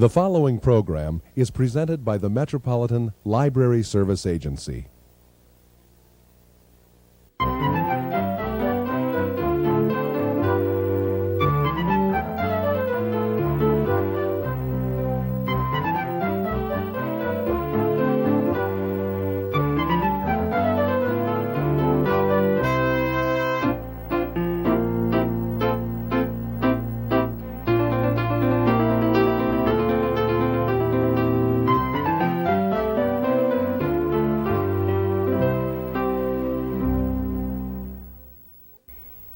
The following program is presented by the Metropolitan Library Service Agency.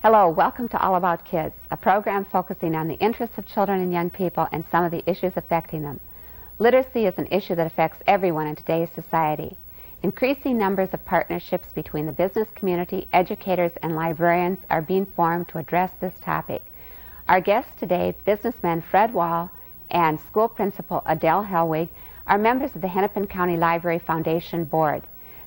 Hello, welcome to All About Kids, a program focusing on the interests of children and young people and some of the issues affecting them. Literacy is an issue that affects everyone in today's society. Increasing numbers of partnerships between the business community, educators, and librarians are being formed to address this topic. Our guests today, businessman Fred Wall and school principal Adele Hellweg, are members of the Hennepin County Library Foundation Board.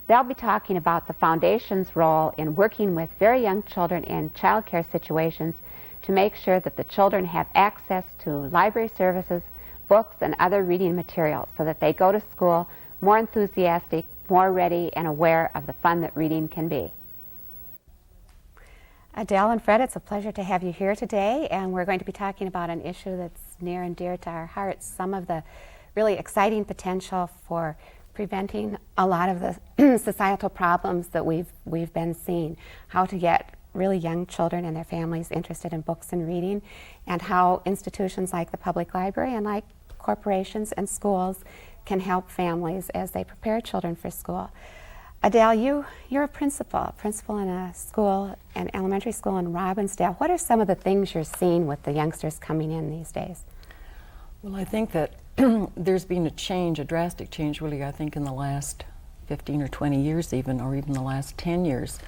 They'll be talking about the Foundation's role in working with very young children in child care situations to make sure that the children have access to library services, books, and other reading materials so that they go to school more enthusiastic, more ready, and aware of the fun that reading can be. Adele and Fred, it's a pleasure to have you here today, and we're going to be talking about an issue that's near and dear to our hearts, some of the really exciting potential for preventing a lot of the societal problems that we've been seeing, how to get really young children and their families interested in books and reading, and how institutions like the public library and like corporations and schools can help families as they prepare children for school. Adele, you're a principal in a school, an elementary school in Robbinsdale. What are some of the things you're seeing with the youngsters coming in these days? Well, I think that there's been a change, a drastic change really, I think in the last 15 or 20 years even, or even the last 10 years.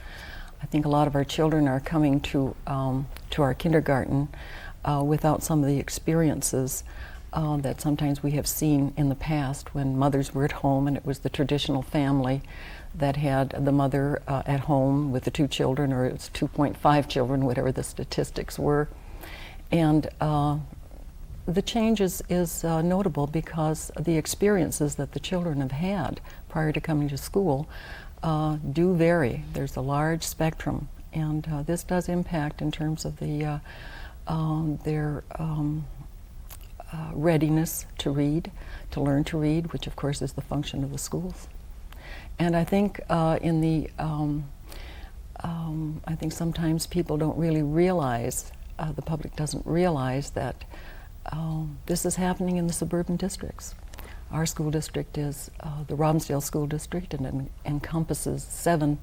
I think a lot of our children are coming to our kindergarten without some of the experiences that sometimes we have seen in the past when mothers were at home and it was the traditional family that had the mother at home with the 2 children, or it's 2.5 children, whatever the statistics were. And the change is notable because the experiences that the children have had prior to coming to school do vary. There's a large spectrum, and this does impact in terms of their readiness to read, to learn to read, which of course is the function of the schools. And I think I think sometimes people don't really realize, the public doesn't realize that this is happening in the suburban districts. Our school district is the Robbinsdale School District, and it encompasses 7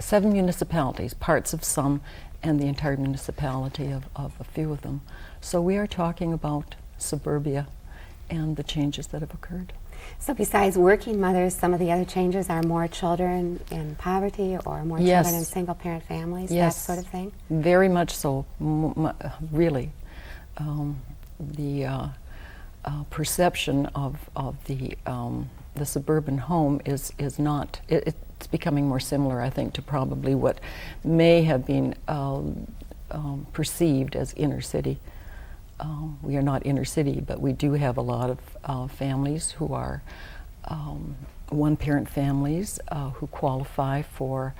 municipalities, parts of some, and the entire municipality of a few of them. So we are talking about suburbia and the changes that have occurred. So besides working mothers, some of the other changes are more children in poverty or more children in single-parent families, that sort of thing? Very much so, really. The perception of the suburban home is not, it's becoming more similar, I think, to probably what may have been perceived as inner city. We are not inner city, but we do have a lot of families who are one-parent families who qualify for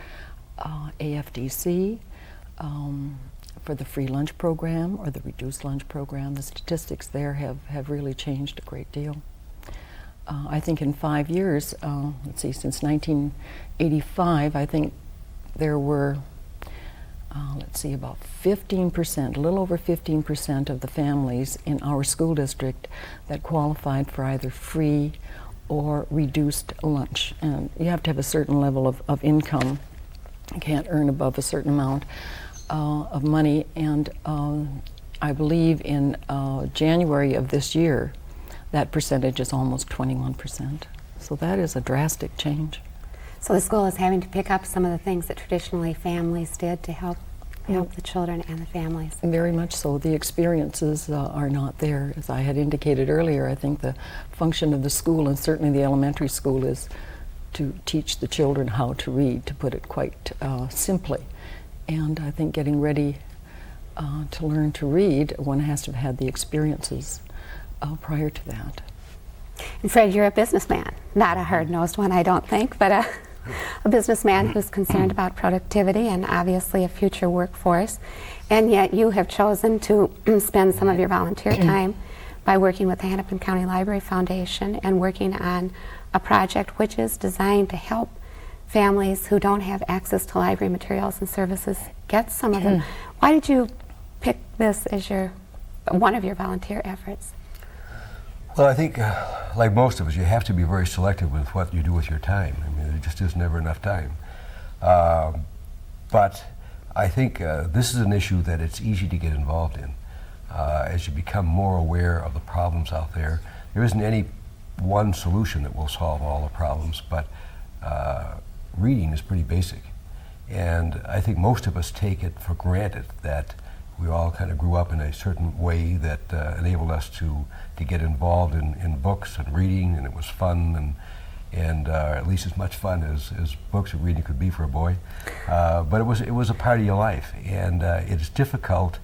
AFDC, for the free lunch program or the reduced lunch program. The statistics there have really changed a great deal. I think in 5 years, since 1985, I think there were, about 15%, a little over 15% of the families in our school district that qualified for either free or reduced lunch. And you have to have a certain level of income. You can't earn above a certain amount of money, and I believe in January of this year, that percentage is almost 21%. So that is a drastic change. So the school is having to pick up some of the things that traditionally families did to help the children and the families. Very much so. The experiences are not there. As I had indicated earlier, I think the function of the school, and certainly the elementary school, is to teach the children how to read, to put it quite simply. And I think getting ready to learn to read, one has to have had the experiences prior to that. And Fred, you're a businessman, not a hard-nosed one, I don't think, but a businessman who's concerned about productivity and obviously a future workforce. And yet you have chosen to spend some of your volunteer time by working with the Hennepin County Library Foundation and working on a project which is designed to help families who don't have access to library materials and services get some of them. Why did you pick this as one of your volunteer efforts? Well, I think, like most of us, you have to be very selective with what you do with your time. I mean, there just is never enough time. But I think this is an issue that it's easy to get involved in. As you become more aware of the problems out there, there isn't any one solution that will solve all the problems, but reading is pretty basic. And I think most of us take it for granted that we all kind of grew up in a certain way that enabled us to get involved in books and reading, and it was fun, and at least as much fun as books and reading could be for a boy. But it was a part of your life, and it's difficult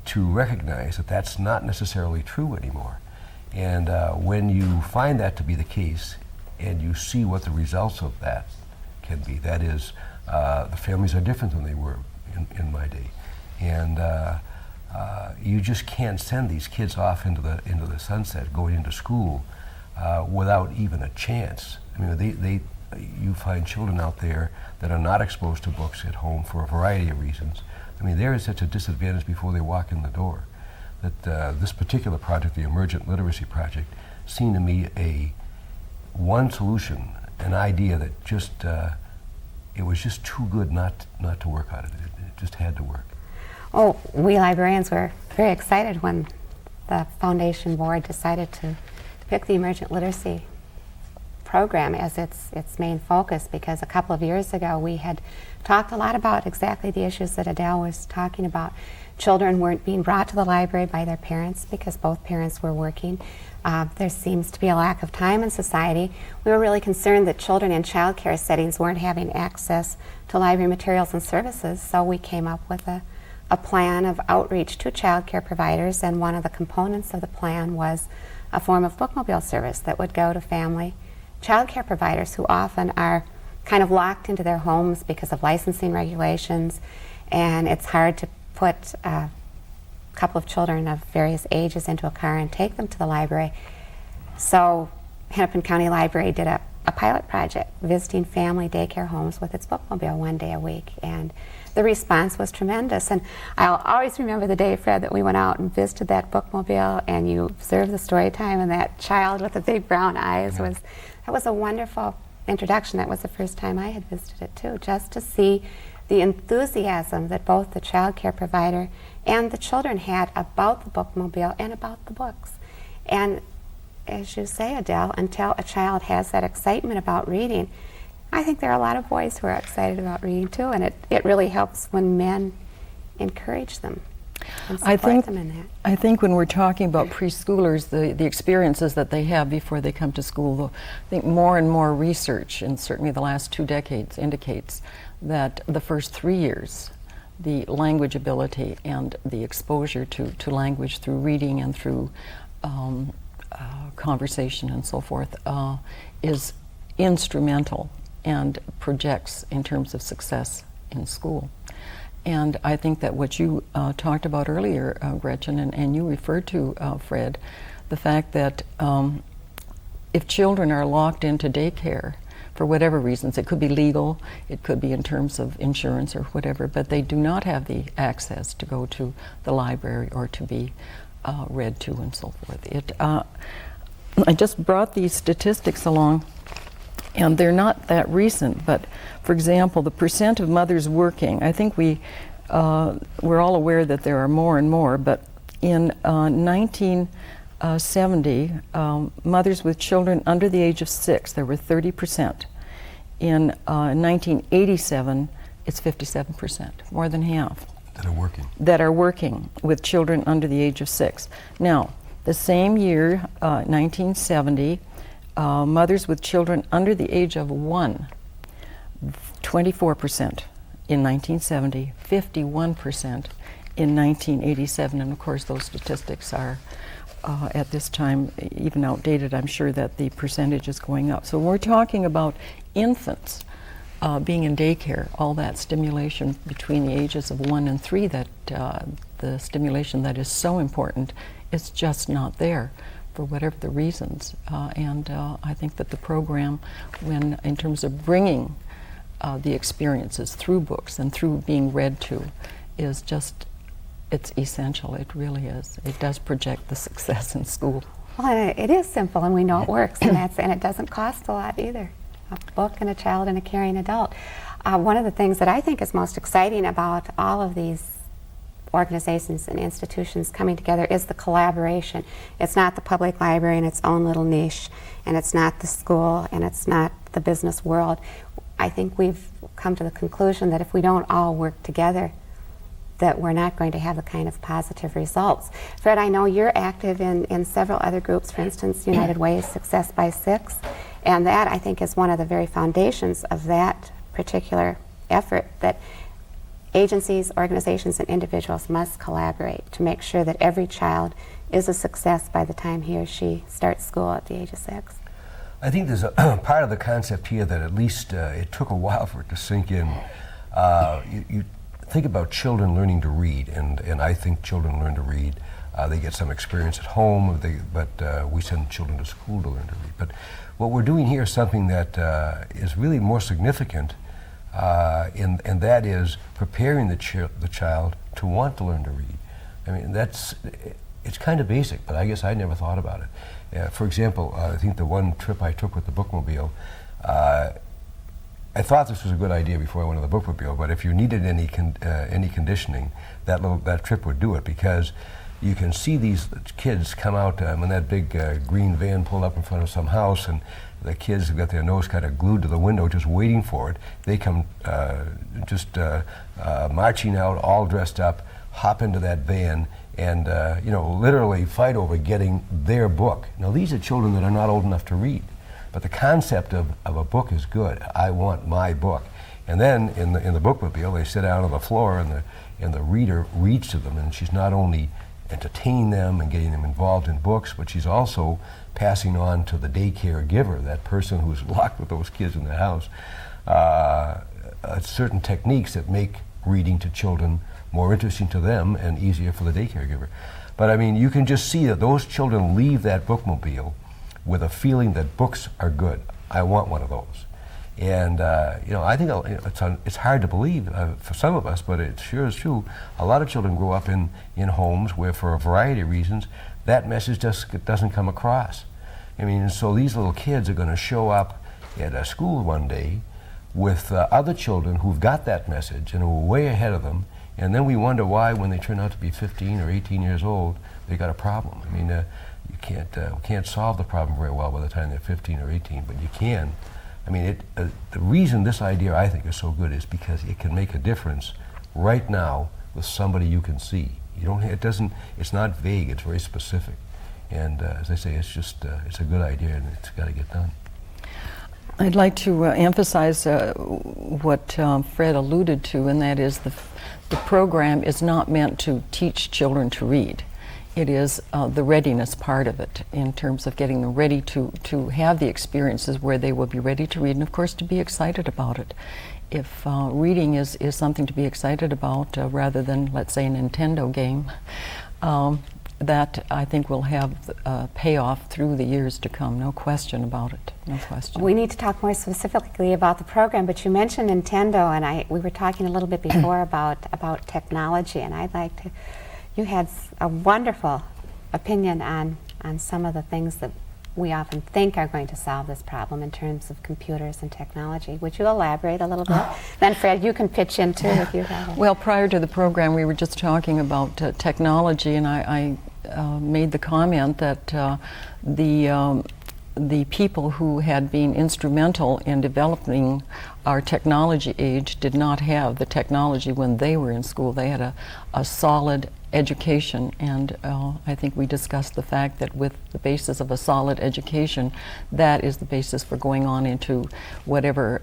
to recognize that that's not necessarily true anymore. And when you find that to be the case, and you see what the results of that can be, that is, the families are different than they were in my day. And you just can't send these kids off into the sunset, going into school, without even a chance. I mean, you find children out there that are not exposed to books at home for a variety of reasons. I mean, they're at such a disadvantage before they walk in the door that this particular project, the Emergent Literacy Project, seemed to me one solution, an idea that just it was just too good not to work on it. It just had to work. Oh, we librarians were very excited when the foundation board decided to pick the Emergent Literacy program as its main focus, because a couple of years ago we had talked a lot about exactly the issues that Adele was talking about. Children weren't being brought to the library by their parents because both parents were working. There seems to be a lack of time in society. We were really concerned that children in child care settings weren't having access to library materials and services, so we came up with a plan of outreach to child care providers, and one of the components of the plan was a form of bookmobile service that would go to family child care providers who often are kind of locked into their homes because of licensing regulations, and it's hard to put a couple of children of various ages into a car and take them to the library. So Hennepin County Library did a pilot project visiting family daycare homes with its bookmobile one day a week, and the response was tremendous. And I'll always remember the day, Fred, that we went out and visited that bookmobile and you observed the story time, and that child with the big brown eyes was a wonderful introduction. That was the first time I had visited it too, just to see the enthusiasm that both the child care provider and the children had about the bookmobile and about the books. And as you say, Adele, until a child has that excitement about reading, I think there are a lot of boys who are excited about reading too, and it really helps when men encourage them and support them in that. I think when we're talking about preschoolers, the experiences that they have before they come to school, I think more and more research, and certainly the last 2 decades, indicates that the first 3 years, the language ability and the exposure to language through reading and through conversation and so forth is instrumental and projects in terms of success in school. And I think that what you talked about earlier, Gretchen, and you referred to, Fred, the fact that if children are locked into daycare for whatever reasons, it could be legal, it could be in terms of insurance or whatever, but they do not have the access to go to the library or to be read to and so forth. I just brought these statistics along, and they're not that recent, but for example, the percent of mothers working, I think we're all aware that there are more and more, but in 1970, mothers with children under the age of 6, there were 30%. In 1987, it's 57%, more than half. That are working with children under the age of 6. Now, the same year, 1970, mothers with children under the age of 1, 24% in 1970, 51% in 1987, and of course those statistics are at this time, even outdated, I'm sure that the percentage is going up. So when we're talking about infants being in daycare, all that stimulation between the ages of 1 and 3, that the stimulation that is so important, is just not there for whatever the reasons. And I think that the program, when in terms of bringing the experiences through books and through being read to, is just, it's essential. It really is. It does project the success in school. Well, it is simple, and we know it works, and it doesn't cost a lot either. A book and a child and a caring adult. One of the things that I think is most exciting about all of these organizations and institutions coming together is the collaboration. It's not the public library in its own little niche, and it's not the school, and it's not the business world. I think we've come to the conclusion that if we don't all work together, that we're not going to have the kind of positive results. Fred, I know you're active in several other groups, for instance, United Way's Success by 6, and that, I think, is one of the very foundations of that particular effort, that agencies, organizations, and individuals must collaborate to make sure that every child is a success by the time he or she starts school at the age of 6. I think there's a part of the concept here that at least it took a while for it to sink in. You think about children learning to read, and I think children learn to read. They get some experience at home, but we send children to school to learn to read. But what we're doing here is something that is really more significant, and that is preparing the child to want to learn to read. I mean, it's kind of basic, but I guess I never thought about it. For example, I think the one trip I took with the bookmobile, I thought this was a good idea before I went to the bookmobile, but if you needed any conditioning, that trip would do it, because you can see these kids come out when that big green van pulled up in front of some house, and the kids have got their nose kind of glued to the window just waiting for it. They come marching out all dressed up, hop into that van, and literally fight over getting their book. Now, these are children that are not old enough to read, but the concept of a book is good. I want my book. And then in the bookmobile, they sit down on the floor, and the reader reads to them, and she's not only entertaining them and getting them involved in books, but she's also passing on to the daycare giver, that person who's locked with those kids in the house, certain techniques that make reading to children more interesting to them and easier for the daycare giver. But I mean, you can just see that those children leave that bookmobile with a feeling that books are good. I want one of those. And I think it's hard to believe for some of us, but it sure is true. A lot of children grow up in homes where, for a variety of reasons, that message just doesn't come across. I mean, so these little kids are going to show up at a school one day with other children who've got that message and who are way ahead of them, and then we wonder why, when they turn out to be 15 or 18 years old, they got a problem. I mean, you can't solve the problem very well by the time they're 15 or 18, but you can. I mean, the reason this idea, I think, is so good is because it can make a difference right now with somebody you can see. It's not vague, it's very specific. And as I say, it's a good idea, and it's got to get done. I'd like to emphasize what Fred alluded to, and that is the program is not meant to teach children to read. It is the readiness part of it, in terms of getting them ready to have the experiences where they will be ready to read, and of course to be excited about it. If reading is something to be excited about, rather than, let's say, a Nintendo game, that I think will have payoff through the years to come. No question about it. No question. We need to talk more specifically about the program, but you mentioned Nintendo, and we were talking a little bit before about technology, and I'd like to. You had a wonderful opinion on some of the things that we often think are going to solve this problem in terms of computers and technology. Would you elaborate a little bit? Then, Fred, you can pitch in too if you have it. Well, prior to the program, we were just talking about technology, and I made the comment that the people who had been instrumental in developing our technology age did not have the technology when they were in school. They had a solid education, and I think we discussed the fact that with the basis of a solid education, that is the basis for going on into whatever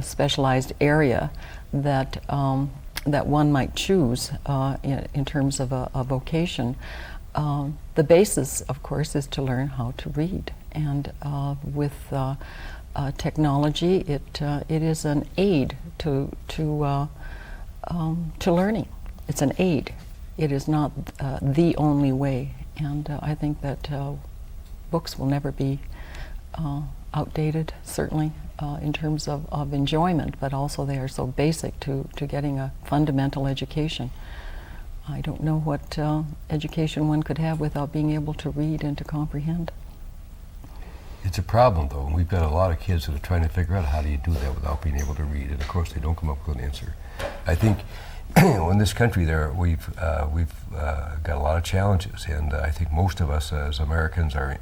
specialized area that one might choose in terms of a vocation. the basis, of course, is to learn how to read. And with technology, it is an aid to learning. It's an aid. It is not the only way. And I think that books will never be outdated, certainly, in terms of enjoyment, but also they are so basic to getting a fundamental education. I don't know what education one could have without being able to read and to comprehend. It's a problem, though, and we've got a lot of kids that are trying to figure out how do you do that without being able to read, and of course they don't come up with an answer. I think in this country we've got a lot of challenges, and I think most of us as Americans are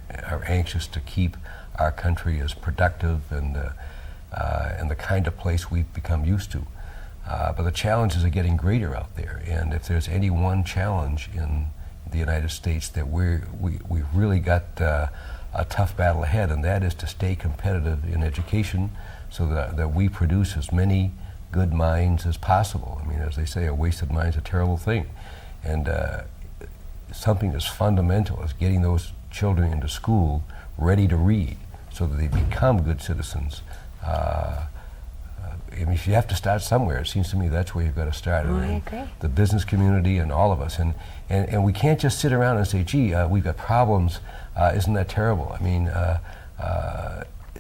anxious to keep our country as productive and the kind of place we've become used to. But the challenges are getting greater out there, and if there's any one challenge in the United States that we've really got a tough battle ahead, and that is to stay competitive in education so that we produce as many good minds as possible. I mean, as they say, a wasted mind's a terrible thing. And something as fundamental as getting those children into school ready to read so that they become good citizens. I mean, if you have to start somewhere, it seems to me that's where you've got to start. Oh, I agree. The business community and all of us. And we can't just sit around and say, gee, we've got problems. Isn't that terrible? I mean,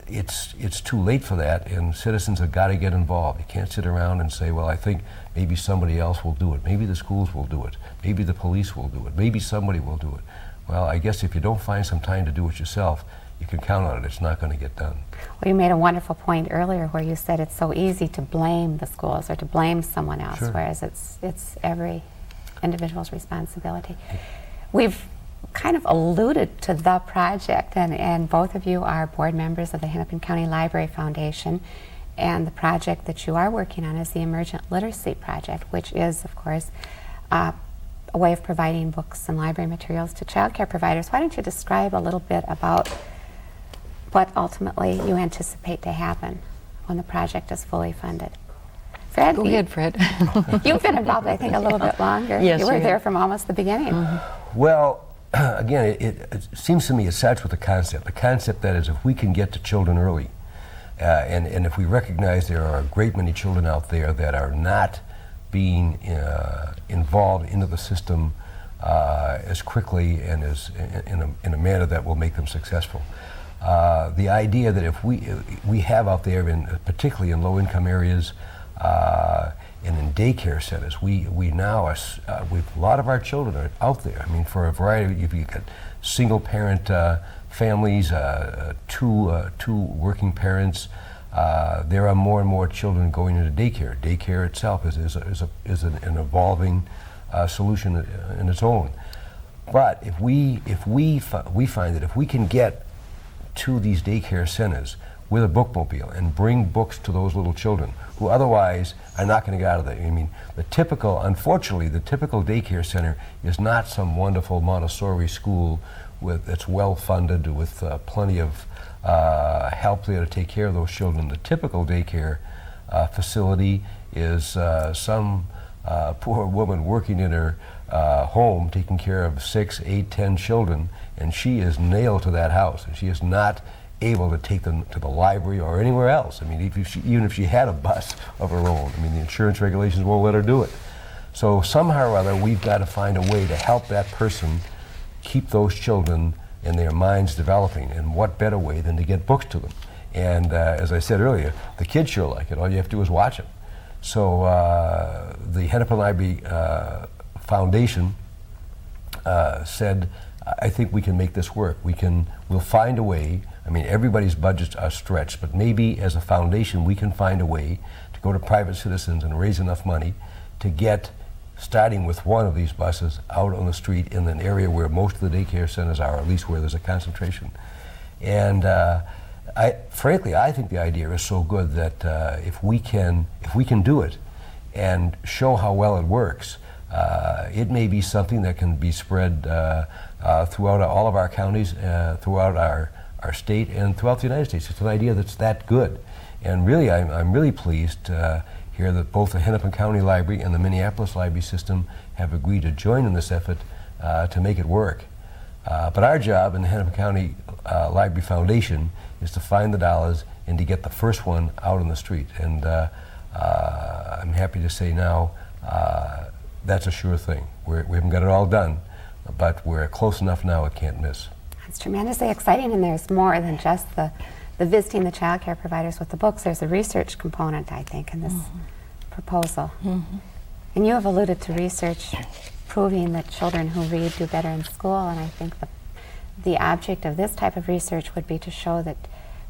it's too late for that, and citizens have got to get involved. You can't sit around and say, well, I think maybe somebody else will do it. Maybe the schools will do it. Maybe the police will do it. Maybe somebody will do it. Well, I guess if you don't find some time to do it yourself, you can count on it. It's not going to get done. Well, you made a wonderful point earlier where you said it's so easy to blame the schools or to blame someone else, Sure. whereas it's every individual's responsibility. We've kind of alluded to the project, and both of you are board members of the Hennepin County Library Foundation, and the project that you are working on is the Emergent Literacy Project, which is, of course, a way of providing books and library materials to child care providers. Why don't you describe a little bit about what ultimately you anticipate to happen when the project is fully funded? Fred? Go ahead, Fred. You've been involved, I think, a little bit longer. Yes, you were we there have. from almost the beginning. Mm-hmm. Well, again, it seems to me it starts with the concept. The concept that is, if we can get to children early, and if we recognize there are a great many children out there that are not being involved into the system as quickly and as in a manner that will make them successful. The idea that if we have out there, particularly in low-income areas and in daycare centers, we now are, a lot of our children are out there. I mean, for a variety, if you got single-parent families, two working parents, there are more and more children going into daycare. Daycare itself is an evolving solution in its own. But if we find that if we can get to these daycare centers with a bookmobile and bring books to those little children who otherwise are not going to get out of there. I mean, unfortunately, the typical daycare center is not some wonderful Montessori school that's well funded with plenty of help there to take care of those children. The typical daycare facility is some poor woman working in her home taking care of 6, 8, 10 children, and she is nailed to that house, and she is not able to take them to the library or anywhere else. I mean, even if she had a bus of her own, I mean, the insurance regulations won't let her do it. So somehow or other, we've got to find a way to help that person keep those children and their minds developing, and what better way than to get books to them. And as I said earlier, the kids sure like it. All you have to do is watch them. So the Hennepin Library Foundation said, I think we can make this work. We'll find a way. I mean, everybody's budgets are stretched, but maybe as a foundation we can find a way to go to private citizens and raise enough money to get, starting with one of these buses, out on the street in an area where most of the daycare centers are, at least where there's a concentration. And frankly, I think the idea is so good that if we can do it and show how well it works, it may be something that can be spread throughout all of our counties, throughout our state, and throughout the United States. It's an idea that's that good. And really, I'm really pleased to hear that both the Hennepin County Library and the Minneapolis Library System have agreed to join in this effort to make it work. But our job in the Hennepin County Library Foundation is to find the dollars and to get the first one out on the street. And I'm happy to say now that's a sure thing. We haven't got it all done, but we're close enough now it can't miss. It's tremendously exciting, and there's more than just the visiting the child care providers with the books. There's a research component, I think, in this proposal. And you have alluded to research proving that children who read do better in school, and I think the object of this type of research would be to show that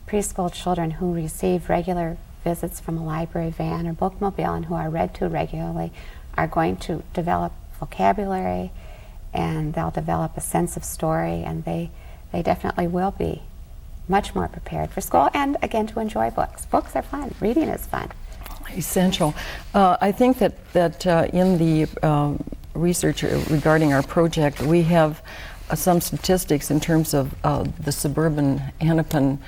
preschool children who receive regular visits from a library van or bookmobile and who are read to regularly are going to develop vocabulary, and they'll develop a sense of story, and they definitely will be much more prepared for school and, again, to enjoy books. Books are fun. Reading is fun. Essential. I think that in the research regarding our project, we have some statistics in terms of the suburban Hennepin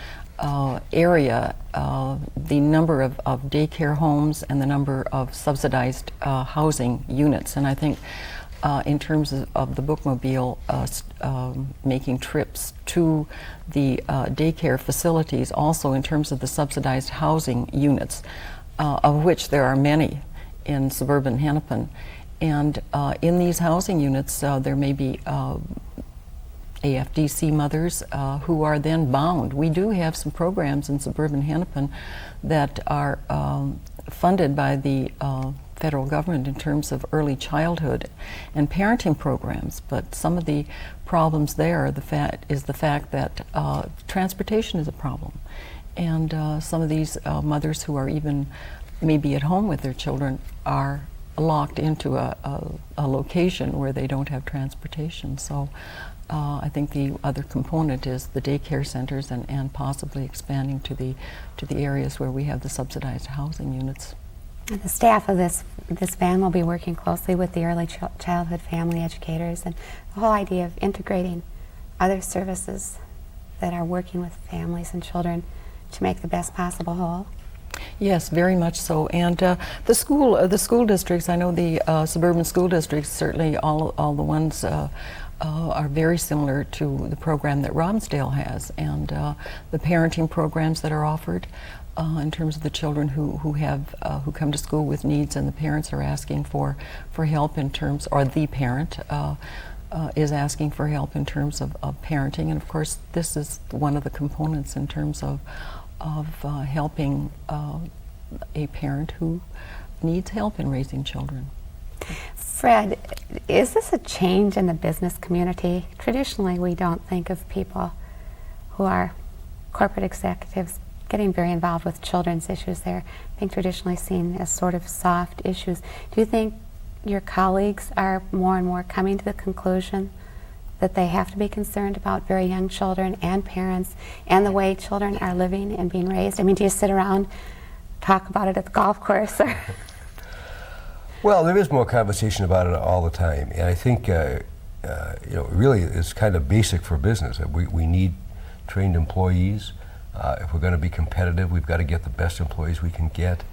area, the number of daycare homes and the number of subsidized housing units. And I think in terms of the bookmobile making trips to the daycare facilities, also in terms of the subsidized housing units, of which there are many in suburban Hennepin. And in these housing units, there may be AFDC mothers who are then bound. We do have some programs in suburban Hennepin that are funded by the federal government in terms of early childhood and parenting programs, but some of the problems there are the fact that transportation is a problem. And some of these mothers who are even maybe at home with their children are locked into a location where they don't have transportation. So I think the other component is the daycare centers and possibly expanding to the areas where we have the subsidized housing units. And the staff of this van will be working closely with the early childhood family educators, and the whole idea of integrating other services that are working with families and children to make the best possible whole. Yes, very much so. And the school districts, I know the suburban school districts, certainly all the ones are very similar to the program that Robbinsdale has, and the parenting programs that are offered in terms of the children who come to school with needs, and the parents are asking for help in terms, or the parent is asking for help in terms of parenting. And of course, this is one of the components in terms of helping a parent who needs help in raising children. Fred, is this a change in the business community? Traditionally, we don't think of people who are corporate executives getting very involved with children's issues. They're being traditionally seen as sort of soft issues. Do you think your colleagues are more and more coming to the conclusion that they have to be concerned about very young children and parents and the way children are living and being raised? I mean, do you sit around, talk about it at the golf course? Or Well, there is more conversation about it all the time, and I think really it's kind of basic for business. We need trained employees. If we're going to be competitive, we've got to get the best employees we can get.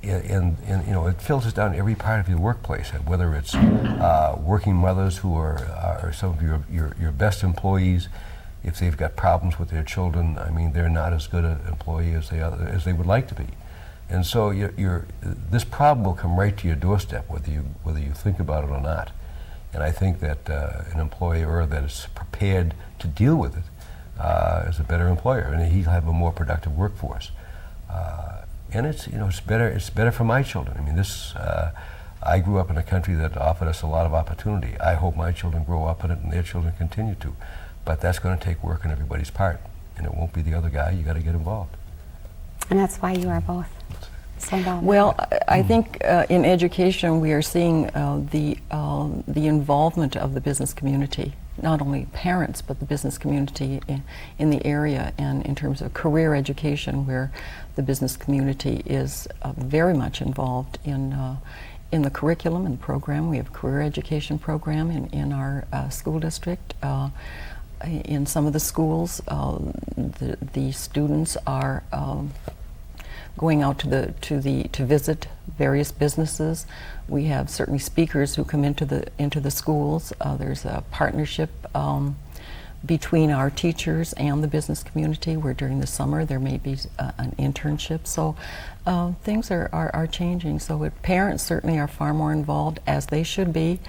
And it filters down every part of your workplace, whether it's working mothers who are some of your best employees. If they've got problems with their children, I mean, they're not as good an employee as they would like to be. And so this problem will come right to your doorstep, whether you think about it or not. And I think that an employer that is prepared to deal with it is a better employer, and he'll have a more productive workforce. And it's better for my children. I mean, I grew up in a country that offered us a lot of opportunity. I hope my children grow up in it and their children continue to. But that's going to take work on everybody's part, and it won't be the other guy. You got to get involved. And that's why you are both so involved. Well, I think in education we are seeing the involvement of the business community, not only parents but the business community in the area, and in terms of career education, where the business community is very much involved in the curriculum and program. We have a career education program in our school district. In some of the schools, the students are going out to visit various businesses. We have certainly speakers who come into the schools. There's a partnership between our teachers and the business community, where during the summer there may be an internship. So things are changing. So parents certainly are far more involved, as they should be,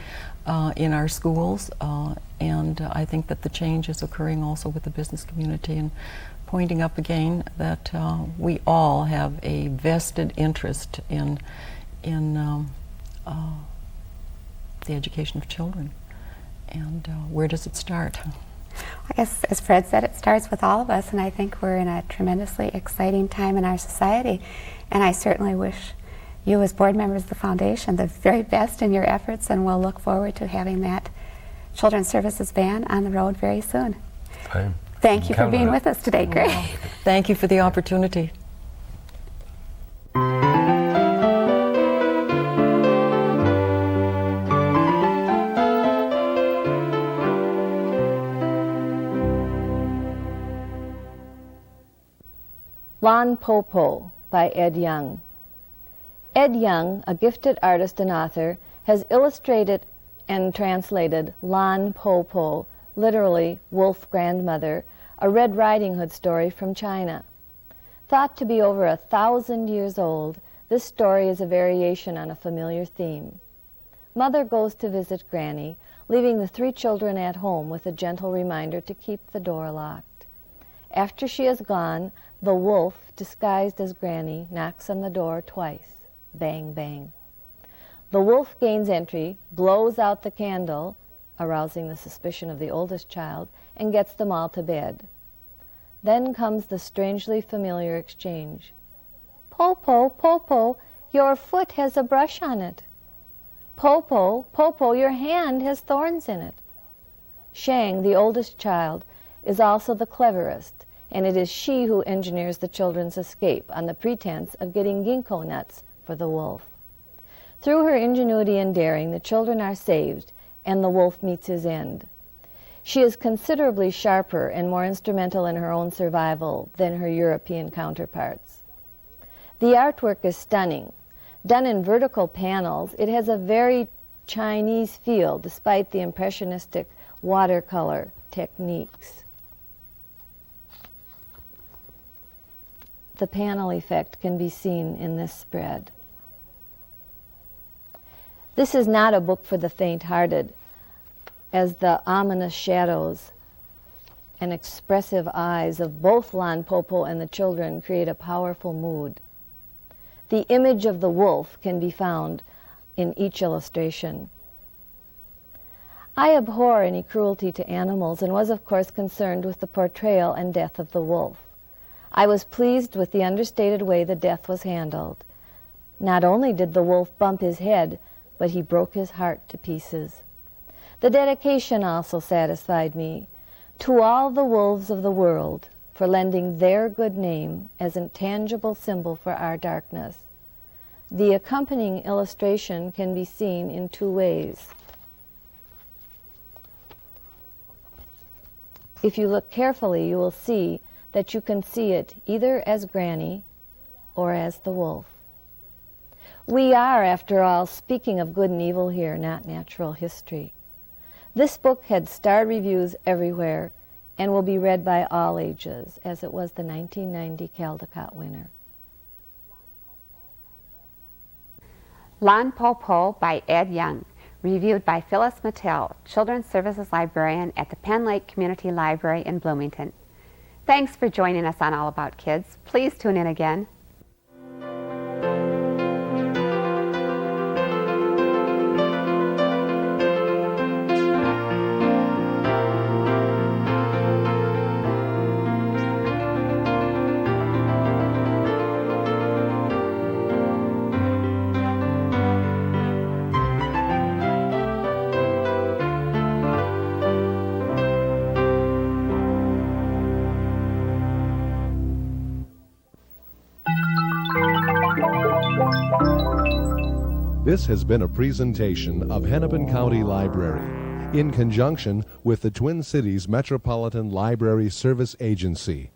in our schools. And I think that the change is occurring also with the business community, and pointing up again that we all have a vested interest in the education of children. And where does it start? I guess, as Fred said, it starts with all of us, and I think we're in a tremendously exciting time in our society. And I certainly wish you, as board members of the foundation, the very best in your efforts, and we'll look forward to having that Children's Services van on the road very soon. Fine. Thank you for being with us today, Greg. Thank you for the opportunity. Lon Po Po by Ed Young. Ed Young, a gifted artist and author, has illustrated and translated Lon Po Po, literally Wolf Grandmother, a Red Riding Hood story from China. Thought to be over 1,000 years old, this story is a variation on a familiar theme. Mother goes to visit Granny, leaving the 3 children at home with a gentle reminder to keep the door locked. After she is gone, the wolf, disguised as Granny, knocks on the door twice. Bang, bang. The wolf gains entry, blows out the candle, arousing the suspicion of the oldest child, and gets them all to bed. Then comes the strangely familiar exchange. Po Po, Po Po, your foot has a brush on it. Po Po, Po Po, your hand has thorns in it. Shang, the oldest child, is also the cleverest, and it is she who engineers the children's escape on the pretense of getting ginkgo nuts for the wolf. Through her ingenuity and daring, the children are saved, and the wolf meets his end. She is considerably sharper and more instrumental in her own survival than her European counterparts. The artwork is stunning. Done in vertical panels, it has a very Chinese feel despite the impressionistic watercolor techniques. The panel effect can be seen in this spread. This is not a book for the faint-hearted, as the ominous shadows and expressive eyes of both Lon Po Po and the children create a powerful mood. The image of the wolf can be found in each illustration. I abhor any cruelty to animals and was, of course, concerned with the portrayal and death of the wolf. I was pleased with the understated way the death was handled. Not only did the wolf bump his head, but he broke his heart to pieces. The dedication also satisfied me. To all the wolves of the world, for lending their good name as a tangible symbol for our darkness. The accompanying illustration can be seen in 2 ways. If you look carefully, you will see that you can see it either as Granny or as the wolf. We are, after all, speaking of good and evil here, not natural history. This book had starred reviews everywhere and will be read by all ages, as it was the 1990 Caldecott winner. Lon Po Po by Ed Young, reviewed by Phyllis Mattill, Children's Services Librarian at the Penn Lake Community Library in Bloomington. Thanks for joining us on All About Kids. Please tune in again. This has been a presentation of Hennepin County Library in conjunction with the Twin Cities Metropolitan Library Service Agency.